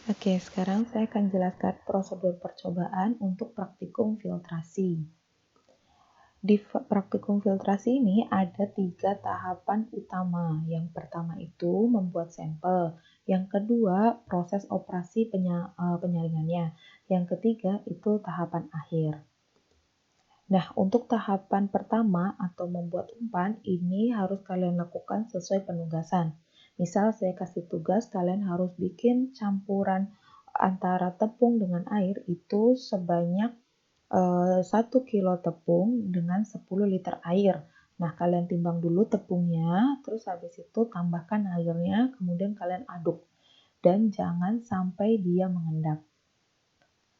Oke, sekarang saya akan jelaskan prosedur percobaan untuk praktikum filtrasi. Di praktikum filtrasi ini ada 3 tahapan utama. Yang pertama itu membuat sampel, yang kedua proses operasi penyaringannya, yang ketiga itu tahapan akhir. Nah, untuk tahapan pertama atau membuat umpan, ini harus kalian lakukan sesuai penugasan. Misal saya kasih tugas, kalian harus bikin campuran antara tepung dengan air itu sebanyak 1 kilo tepung dengan 10 liter air. Nah, kalian timbang dulu tepungnya, terus habis itu tambahkan airnya, kemudian kalian aduk. Dan jangan sampai dia mengendap.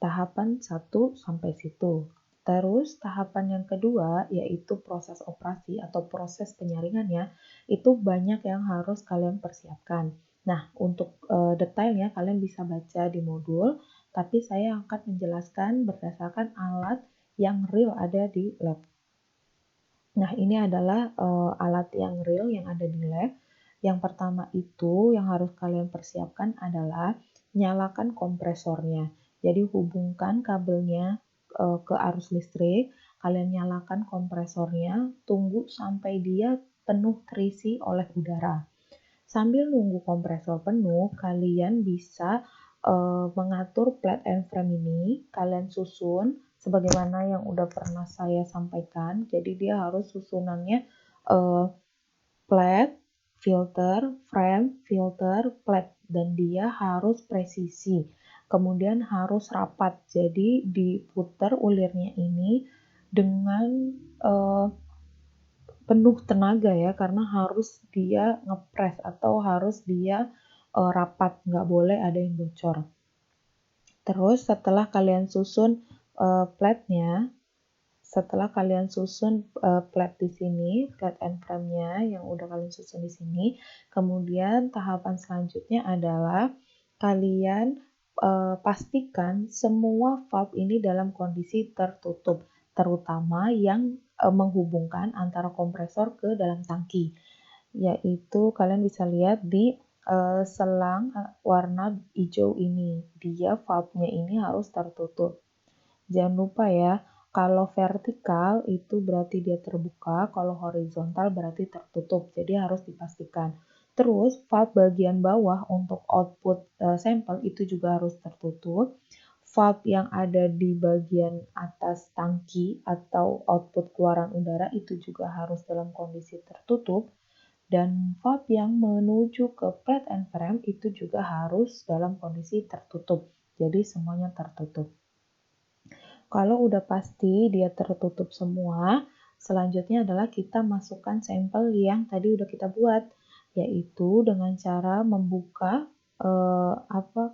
Tahapan 1 sampai situ. Terus tahapan yang kedua yaitu proses operasi atau proses penyaringannya, itu banyak yang harus kalian persiapkan. Nah, untuk detailnya kalian bisa baca di modul, tapi saya akan menjelaskan berdasarkan alat yang real ada di lab. Nah, ini adalah alat yang real yang ada di lab. Yang pertama itu yang harus kalian persiapkan adalah nyalakan kompresornya. Jadi hubungkan kabelnya ke arus listrik, kalian nyalakan kompresornya, tunggu sampai dia penuh terisi oleh udara. Sambil nunggu kompresor penuh, kalian bisa mengatur plate and frame ini, kalian susun sebagaimana yang udah pernah saya sampaikan. Jadi dia harus susunannya plate, filter, frame, filter, plate, dan dia harus presisi. Kemudian harus rapat. Jadi diputar ulirnya ini dengan penuh tenaga ya, karena harus dia ngepres atau harus dia rapat, nggak boleh ada yang bocor. Terus setelah kalian susun plate-nya, setelah kalian susun plate di sini, plate and frame-nya yang udah kalian susun di sini, kemudian tahapan selanjutnya adalah kalian pastikan semua valve ini dalam kondisi tertutup, terutama yang menghubungkan antara kompresor ke dalam tangki, yaitu kalian bisa lihat di selang warna hijau ini, dia valve-nya ini harus tertutup. Jangan lupa ya, kalau vertikal itu berarti dia terbuka, kalau horizontal berarti tertutup, jadi harus dipastikan. Terus valve bagian bawah untuk output sampel itu juga harus tertutup. Valve yang ada di bagian atas tangki atau output keluaran udara itu juga harus dalam kondisi tertutup. Dan valve yang menuju ke plate and frame itu juga harus dalam kondisi tertutup. Jadi semuanya tertutup. Kalau udah pasti dia tertutup semua, selanjutnya adalah kita masukkan sampel yang tadi udah kita buat, yaitu dengan cara membuka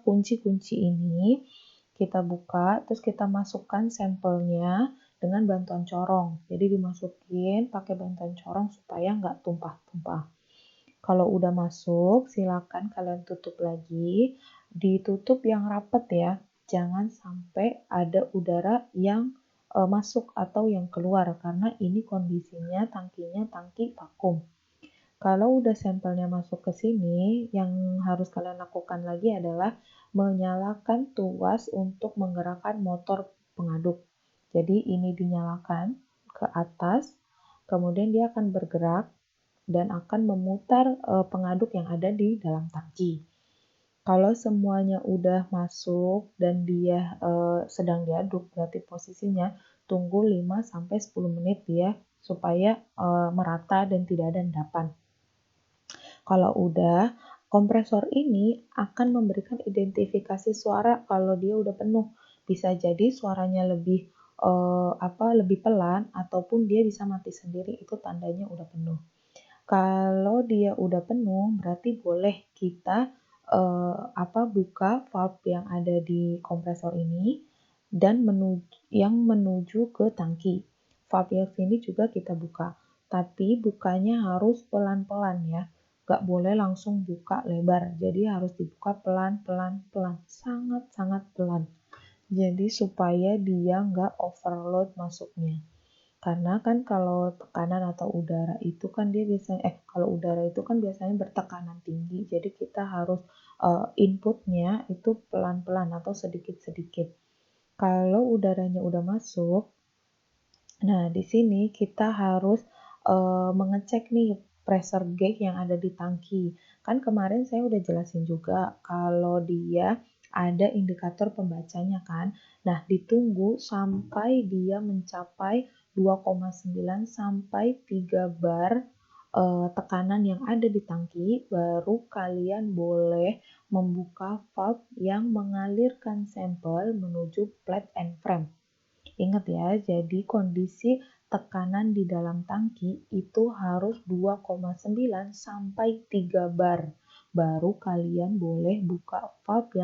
kunci-kunci ini. Kita buka, terus kita masukkan sampelnya dengan bantuan corong. Jadi dimasukin pakai bantuan corong supaya nggak tumpah-tumpah. Kalau udah masuk, silakan kalian tutup lagi. Ditutup yang rapat ya. Jangan sampai ada udara yang masuk atau yang keluar karena ini kondisinya tangkinya tangki vakum. Kalau udah sampelnya masuk ke sini, yang harus kalian lakukan lagi adalah menyalakan tuas untuk menggerakkan motor pengaduk. Jadi ini dinyalakan ke atas, kemudian dia akan bergerak dan akan memutar pengaduk yang ada di dalam tangki. Kalau semuanya udah masuk dan dia sedang diaduk, berarti posisinya tunggu 5-10 menit ya, supaya merata dan tidak ada endapan. Kalau udah, kompresor ini akan memberikan identifikasi suara kalau dia udah penuh. Bisa jadi suaranya lebih pelan ataupun dia bisa mati sendiri, itu tandanya udah penuh. Kalau dia udah penuh, berarti boleh kita buka valve yang ada di kompresor ini dan yang menuju ke tangki. Valve ini juga kita buka, tapi bukanya harus pelan-pelan ya. Nggak boleh langsung buka lebar, jadi harus dibuka pelan-pelan, sangat-sangat pelan. Jadi supaya dia nggak overload masuknya. Karena kan kalau tekanan atau udara itu kan dia biasanya kalau udara itu kan biasanya bertekanan tinggi. Jadi kita harus inputnya itu pelan-pelan atau sedikit-sedikit. Kalau udaranya udah masuk, nah di sini kita harus mengecek nih pressure gauge yang ada di tangki. Kan kemarin saya udah jelasin juga kalau dia ada indikator pembacanya kan. Nah, ditunggu sampai dia mencapai 2,9 sampai 3 bar tekanan yang ada di tangki, baru kalian boleh membuka valve yang mengalirkan sampel menuju plate and frame. Ingat ya, jadi kondisi tekanan di dalam tangki itu harus 2,9 sampai 3 bar. Baru kalian boleh buka valve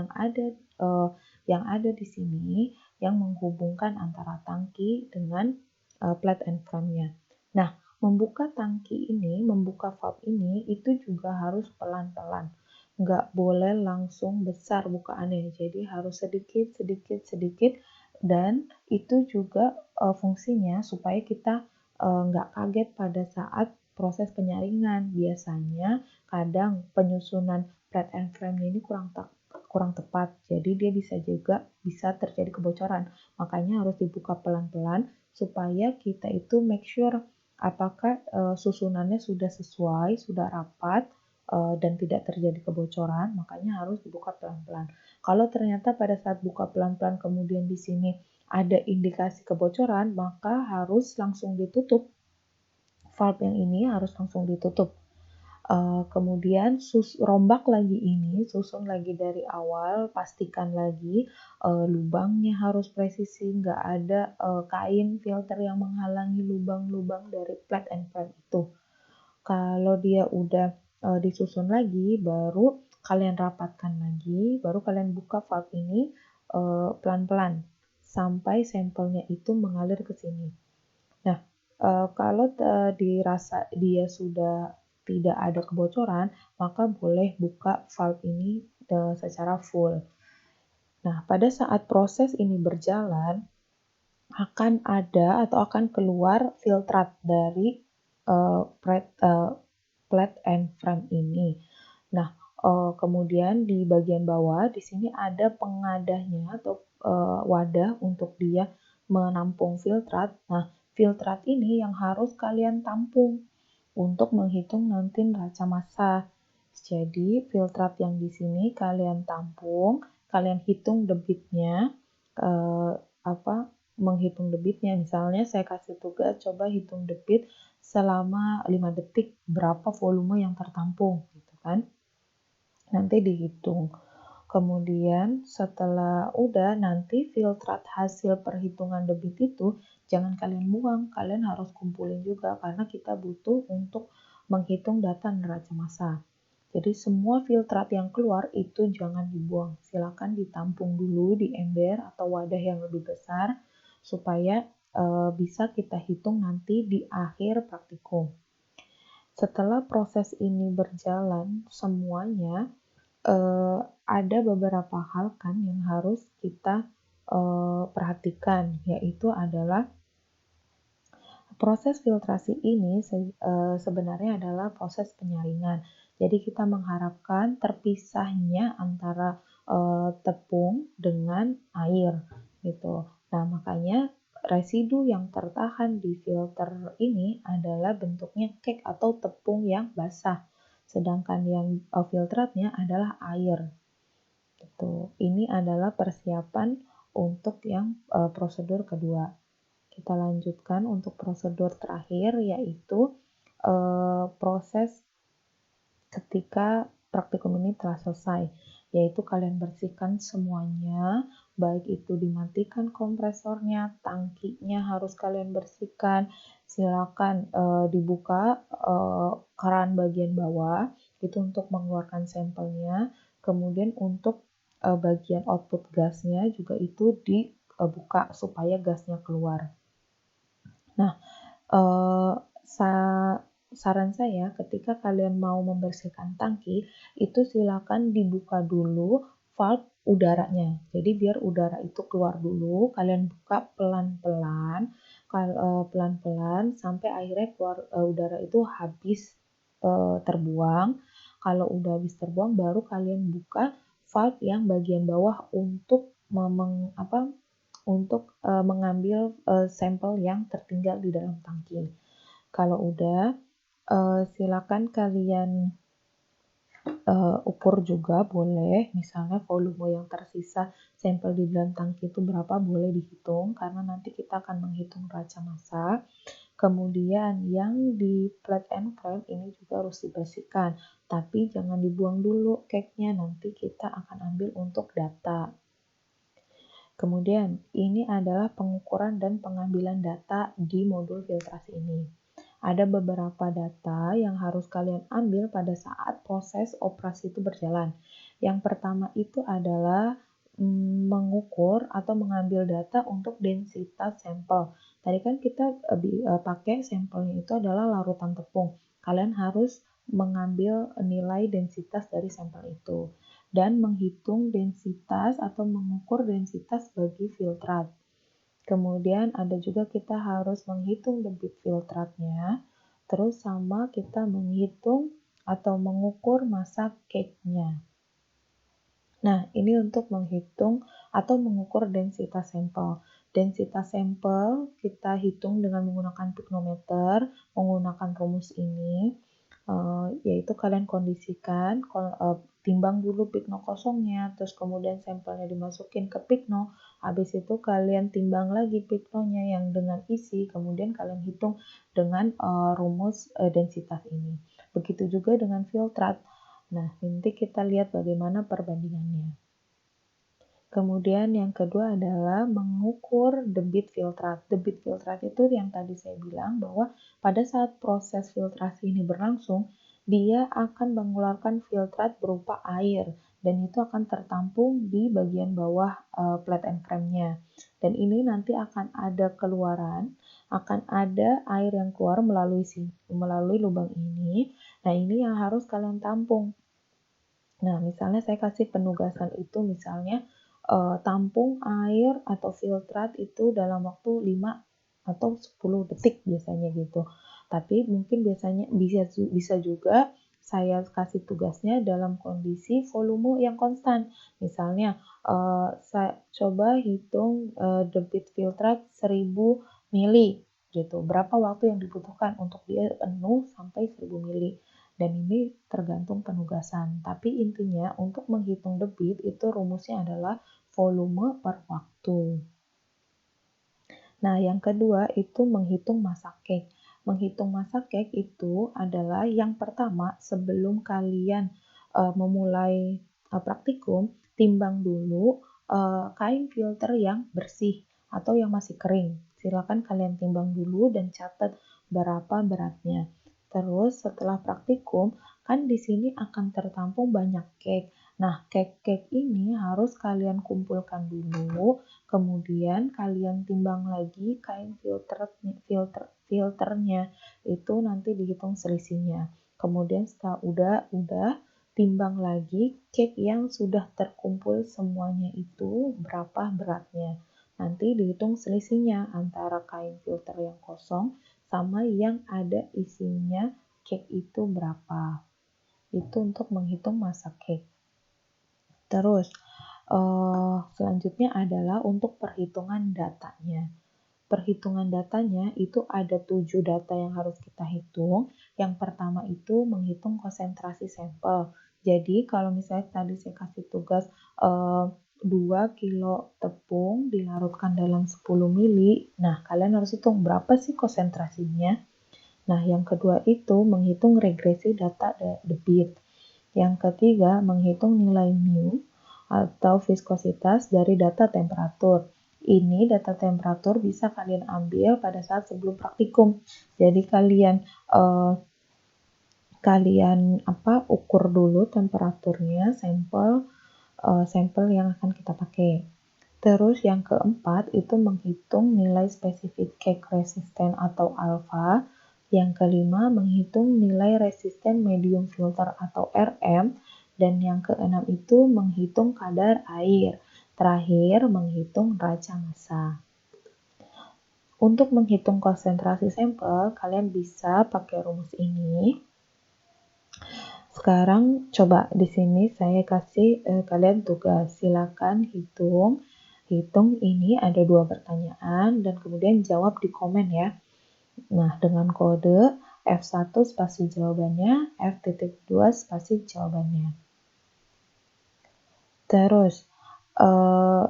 yang ada di sini yang menghubungkan antara tangki dengan plate and frame-nya. Nah, membuka valve ini itu juga harus pelan-pelan. Nggak boleh langsung besar bukaannya, jadi harus sedikit, sedikit, sedikit, dan itu juga fungsinya supaya kita nggak kaget pada saat proses penyaringan. Biasanya kadang penyusunan plate and frame-nya ini kurang tepat, jadi dia bisa terjadi kebocoran. Makanya harus dibuka pelan-pelan supaya kita itu make sure apakah susunannya sudah sesuai, sudah rapat, dan tidak terjadi kebocoran. Makanya harus dibuka pelan-pelan. Kalau ternyata pada saat buka pelan-pelan kemudian di sini ada indikasi kebocoran, maka harus langsung ditutup. Valve yang ini harus langsung ditutup. Kemudian rombak lagi ini, susun lagi dari awal, pastikan lagi lubangnya harus presisi, nggak ada kain filter yang menghalangi lubang-lubang dari plate and frame itu. Kalau dia udah disusun lagi, baru kalian rapatkan lagi, baru kalian buka valve ini pelan-pelan sampai sampelnya itu mengalir ke sini. Nah, kalau dirasa dia sudah tidak ada kebocoran, maka boleh buka valve ini secara full. Nah, pada saat proses ini berjalan, akan ada atau akan keluar filtrat dari plate and frame ini. Nah, kemudian di bagian bawah di sini ada pengadahnya atau wadah untuk dia menampung filtrat. Nah, filtrat ini yang harus kalian tampung untuk menghitung nanti neraca massa. Jadi, filtrat yang di sini kalian tampung, kalian hitung debitnya, menghitung debitnya. Misalnya saya kasih tugas coba hitung debit selama 5 detik berapa volume yang tertampung gitu kan. Nanti dihitung. Kemudian setelah udah nanti filtrat hasil perhitungan debit itu jangan kalian buang, kalian harus kumpulin juga karena kita butuh untuk menghitung data neraca massa. Jadi semua filtrat yang keluar itu jangan dibuang, silakan ditampung dulu di ember atau wadah yang lebih besar supaya bisa kita hitung nanti di akhir praktikum. Setelah proses ini berjalan semuanya, ada beberapa hal kan yang harus kita perhatikan, yaitu adalah proses filtrasi ini sebenarnya adalah proses penyaringan. Jadi kita mengharapkan terpisahnya antara tepung dengan air gitu. Nah, makanya residu yang tertahan di filter ini adalah bentuknya cake atau tepung yang basah. Sedangkan yang filtratnya adalah air. Gitu. Ini adalah persiapan untuk yang prosedur kedua. Kita lanjutkan untuk prosedur terakhir, yaitu proses ketika praktikum ini telah selesai, yaitu kalian bersihkan semuanya, baik itu dimatikan kompresornya, tangkinya harus kalian bersihkan, silakan dibuka keran bagian bawah, itu untuk mengeluarkan sampelnya, kemudian untuk bagian output gasnya juga itu dibuka supaya gasnya keluar. Nah, saran saya ketika kalian mau membersihkan tangki, itu silakan dibuka dulu valve udaranya. Jadi biar udara itu keluar dulu, kalian buka pelan-pelan, pelan-pelan sampai akhirnya keluar udara itu habis terbuang. Kalau udah habis terbuang, baru kalian buka valve yang bagian bawah untuk mengambil sampel yang tertinggal di dalam tangki. Kalau udah, silakan kalian ukur juga boleh, misalnya volume yang tersisa sampel di dalam tangki itu berapa boleh dihitung, karena nanti kita akan menghitung raca massa. Kemudian yang di plate and frame ini juga harus dibersihkan, tapi jangan dibuang dulu cake-nya, nanti kita akan ambil untuk data. Kemudian ini adalah pengukuran dan pengambilan data di modul filtrasi ini. Ada beberapa data yang harus kalian ambil pada saat proses operasi itu berjalan. Yang pertama itu adalah mengukur atau mengambil data untuk densitas sampel. Tadi kan kita pakai sampelnya itu adalah larutan tepung. Kalian harus mengambil nilai densitas dari sampel itu dan menghitung densitas atau mengukur densitas bagi filtrat. Kemudian ada juga kita harus menghitung debit filtratnya, terus sama kita menghitung atau mengukur massa cake-nya. Nah, ini untuk menghitung atau mengukur densitas sampel. Densitas sampel kita hitung dengan menggunakan piknometer, menggunakan rumus ini, yaitu kalian kondisikan, timbang dulu pikno kosongnya, terus kemudian sampelnya dimasukin ke pikno, habis itu kalian timbang lagi piknonya yang dengan isi, kemudian kalian hitung dengan rumus densitas ini. Begitu juga dengan filtrat. Nah, nanti kita lihat bagaimana perbandingannya. Kemudian yang kedua adalah mengukur debit filtrat. Debit filtrat itu yang tadi saya bilang bahwa pada saat proses filtrasi ini berlangsung, dia akan mengeluarkan filtrat berupa air dan itu akan tertampung di bagian bawah plate and frame-nya. Dan ini nanti akan ada keluaran, akan ada air yang keluar melalui lubang ini. Nah, ini yang harus kalian tampung. Nah, misalnya saya kasih penugasan itu misalnya tampung air atau filtrat itu dalam waktu 5 atau 10 detik biasanya gitu. Tapi mungkin biasanya bisa juga saya kasih tugasnya dalam kondisi volume yang konstan. Misalnya saya coba hitung debit filtrat 1000 mili gitu. Berapa waktu yang dibutuhkan untuk dia penuh sampai 1000 mili. Dan ini tergantung penugasan. Tapi intinya untuk menghitung debit itu rumusnya adalah volume per waktu. Nah, yang kedua itu menghitung massa cake. Menghitung massa cake itu adalah yang pertama sebelum kalian memulai praktikum, timbang dulu kain filter yang bersih atau yang masih kering. Silakan kalian timbang dulu dan catat berapa beratnya. Terus setelah praktikum, kan di sini akan tertampung banyak cake. Nah, cake-cake ini harus kalian kumpulkan dulu, kemudian kalian timbang lagi kain filternya, itu nanti dihitung selisihnya. Kemudian setelah udah timbang lagi cake yang sudah terkumpul semuanya itu berapa beratnya. Nanti dihitung selisihnya antara kain filter yang kosong sama yang ada isinya cake itu berapa. Itu untuk menghitung massa cake. Terus selanjutnya adalah untuk perhitungan datanya. Perhitungan datanya itu ada 7 data yang harus kita hitung. Yang pertama itu menghitung konsentrasi sampel. Jadi kalau misalnya tadi saya kasih tugas 2 kilo tepung dilarutkan dalam 10 mili, nah kalian harus hitung berapa sih konsentrasinya. Nah, yang kedua itu menghitung regresi data debit. Yang ketiga, menghitung nilai mu atau viskositas dari data temperatur. Ini data temperatur bisa kalian ambil pada saat sebelum praktikum. Jadi kalian ukur dulu temperaturnya sampel yang akan kita pakai. Terus yang keempat itu menghitung nilai spesifik cake resisten atau alfa. Yang kelima menghitung nilai resisten medium filter atau RM. Dan yang keenam itu menghitung kadar air. Terakhir menghitung raca massa. Untuk menghitung konsentrasi sampel, kalian bisa pakai rumus ini. sekarang coba di sini saya kasih kalian tugas. Silakan hitung ini ada 2 pertanyaan dan kemudian jawab di komen ya. Nah, dengan kode F1 spasi jawabannya, F.2 spasi jawabannya. Terus,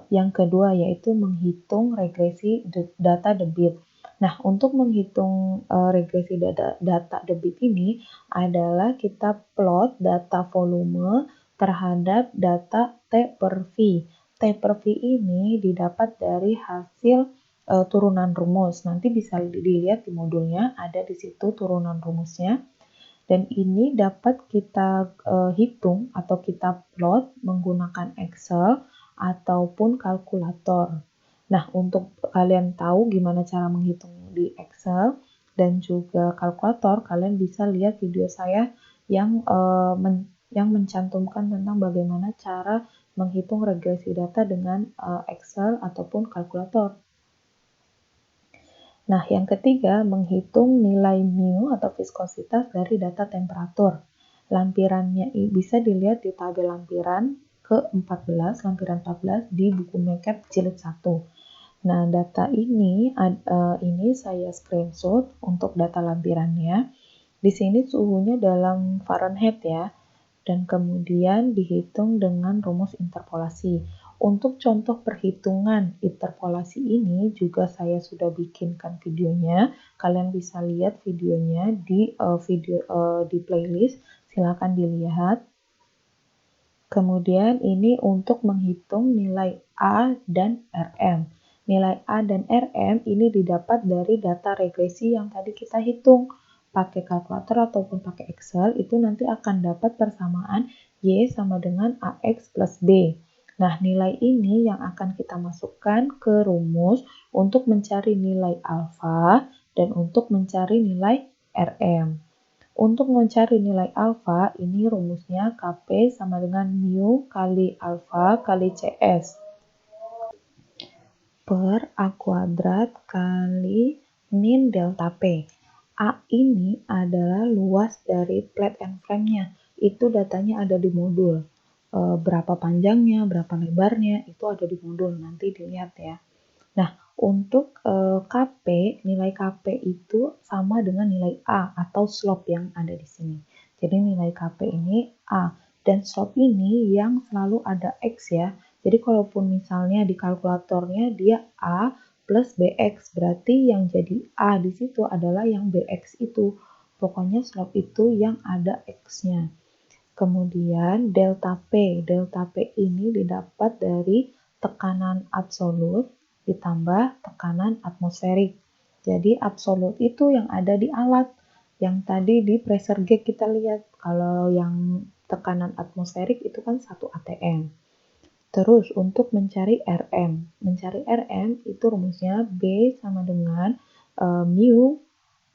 yang kedua yaitu menghitung regresi data debit. Nah, untuk menghitung regresi data debit ini adalah kita plot data volume terhadap data T per V. T per V ini didapat dari hasil turunan rumus. Nanti bisa dilihat di modulnya, ada di situ turunan rumusnya. Dan ini dapat kita hitung atau kita plot menggunakan Excel ataupun kalkulator. Nah, untuk kalian tahu gimana cara menghitung di Excel dan juga kalkulator, kalian bisa lihat video saya yang mencantumkan tentang bagaimana cara menghitung regresi data dengan Excel ataupun kalkulator. Nah, yang ketiga, menghitung nilai mu atau viskositas dari data temperatur. Lampirannya bisa dilihat di tabel lampiran ke-14, lampiran 14 di buku MATLAB jilid 1. Nah, data ini saya screenshot untuk data lampirannya. Di sini suhunya dalam Fahrenheit ya, dan kemudian dihitung dengan rumus interpolasi. Untuk contoh perhitungan interpolasi ini juga saya sudah bikinkan videonya. Kalian bisa lihat videonya di playlist. Silakan dilihat. Kemudian ini untuk menghitung nilai A dan RM. Nilai A dan RM ini didapat dari data regresi yang tadi kita hitung. Pakai kalkulator ataupun pakai Excel itu nanti akan dapat persamaan Y sama dengan AX plus B. Nah, nilai ini yang akan kita masukkan ke rumus untuk mencari nilai alfa dan untuk mencari nilai RM. Untuk mencari nilai alfa, ini rumusnya Kp sama dengan mu kali alfa kali CS per A kuadrat kali min delta P. A ini adalah luas dari plate and frame-nya. Itu datanya ada di modul. Berapa panjangnya, berapa lebarnya, itu ada di modul. Nanti dilihat ya. Nah, untuk Kp, nilai Kp itu sama dengan nilai A atau slope yang ada di sini. Jadi nilai Kp ini A. Dan slope ini yang selalu ada X ya. Jadi kalaupun misalnya di kalkulatornya dia A plus BX, berarti yang jadi A di situ adalah yang BX itu. Pokoknya slope itu yang ada X-nya. Kemudian delta P. Delta P ini didapat dari tekanan absolut ditambah tekanan atmosferik. Jadi absolut itu yang ada di alat. Yang tadi di pressure gauge kita lihat. Kalau yang tekanan atmosferik itu kan 1 atm. Terus untuk mencari RM. Mencari RM itu rumusnya B sama dengan mu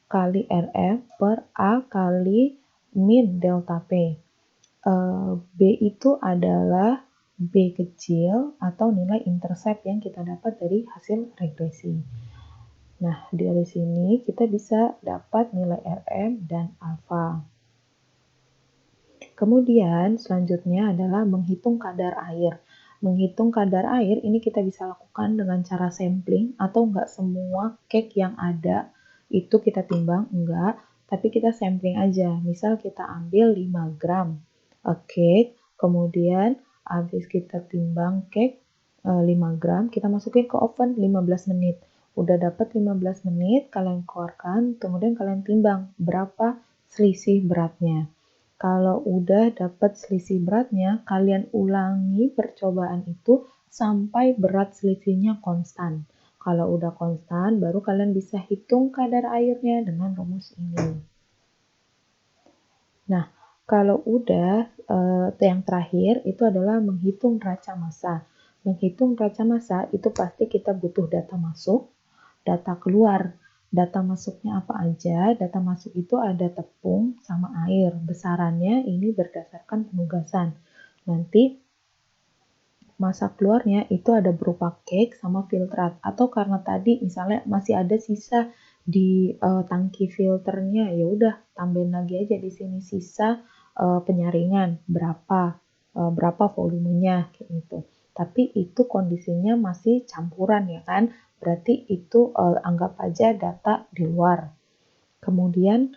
kali RM per A kali min delta P. B itu adalah B kecil atau nilai intercept yang kita dapat dari hasil regresi. Nah, dari sini kita bisa dapat nilai RM dan alfa. Kemudian selanjutnya adalah menghitung kadar air. Menghitung kadar air ini kita bisa lakukan dengan cara sampling atau enggak semua cake yang ada itu kita timbang, enggak. Tapi kita sampling aja. Misal kita ambil 5 gram cake, kemudian habis kita timbang cake 5 gram, kita masukin ke oven 15 menit. Udah dapat 15 menit, kalian keluarkan, kemudian kalian timbang berapa selisih beratnya. Kalau udah dapat selisih beratnya, kalian ulangi percobaan itu sampai berat selisihnya konstan. Kalau udah konstan, baru kalian bisa hitung kadar airnya dengan rumus ini. Nah, kalau udah, yang terakhir itu adalah menghitung neraca massa. Menghitung neraca massa itu pasti kita butuh data masuk, data keluar. Data masuknya apa aja? Data masuk itu ada tepung sama air. Besarannya ini berdasarkan penugasan. Nanti massa keluarnya itu ada berupa cake sama filtrat. Atau karena tadi misalnya masih ada sisa di tangki filternya, ya udah tambahin lagi aja di sini sisa penyaringan berapa volumenya kayak gitu. Tapi itu kondisinya masih campuran ya kan, berarti itu anggap aja data di luar. Kemudian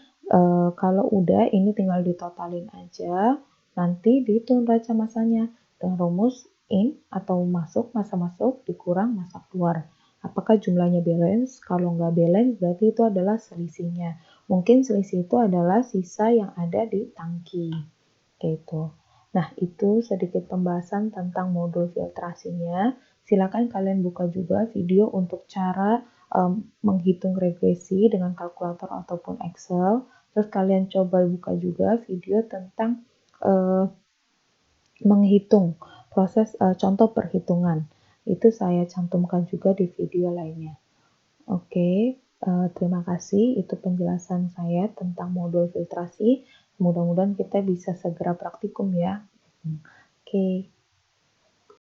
kalau udah ini tinggal ditotalin aja, nanti dihitung baca masanya dengan rumus in atau masa masuk dikurang masa keluar. Apakah jumlahnya balance? Kalau nggak balance berarti itu adalah selisihnya. Mungkin selisih itu adalah sisa yang ada di tangki. Gitu. Nah, itu sedikit pembahasan tentang modul filtrasinya. Silakan kalian buka juga video untuk cara menghitung regresi dengan kalkulator ataupun Excel. Terus kalian coba buka juga video tentang menghitung proses contoh perhitungan. Itu saya cantumkan juga di video lainnya. Oke, terima kasih. Itu penjelasan saya tentang modul filtrasi. Mudah-mudahan kita bisa segera praktikum ya. Oke.